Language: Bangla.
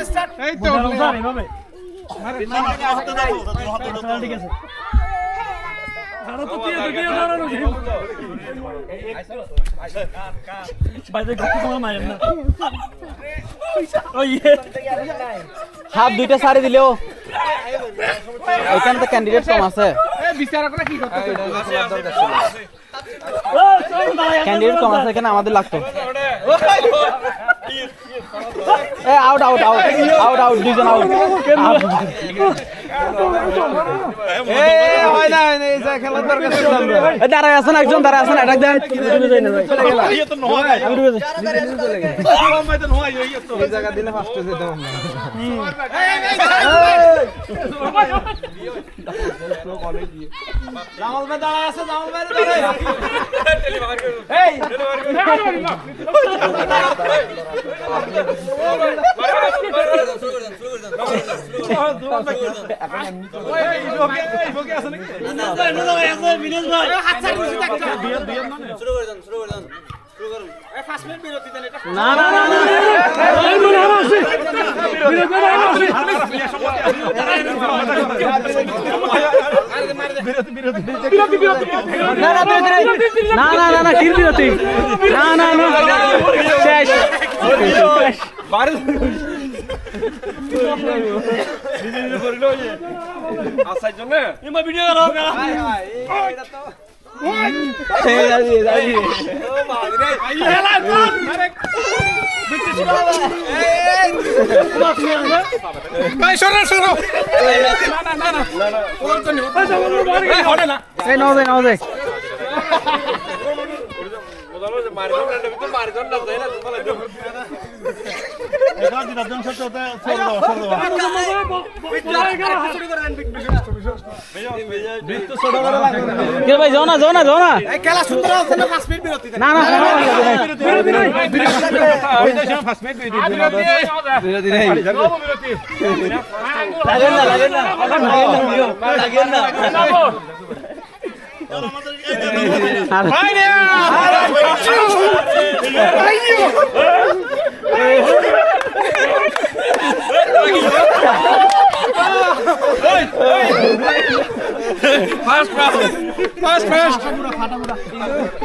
স্টার্ট এই তো এইভাবে ঠিক আছে আরো তো দিয়ে দাঁড়ানো বাইরে গপ্প করা মায়ের না হাত দুইটা সারি দিলেও এখানে তো ক্যান্ডিডেট কম আছে বিচারকরা কি করতেছে ক্যান্ডিডেট কম আছে এখানে আমাদের লাগতো out out out out out দুইজন আউট দাঁড়ায় আছেন একজন দাঁড়ায় আছেন অ্যাটাক দেন জামাল ভাই দাঁড়ায় আছে জামাল ভাই ভাই যাও না যাও না যাও না খেলা সুন্দর আছে না 5 মিনিট বিরতি না না বিরতি নাই ওই তো 5 মিনিট বিরতি নাই লাগেন না লাগেন না লাগেন না ফাস্ট ফাস্ট ফাস্ট ফাস্ট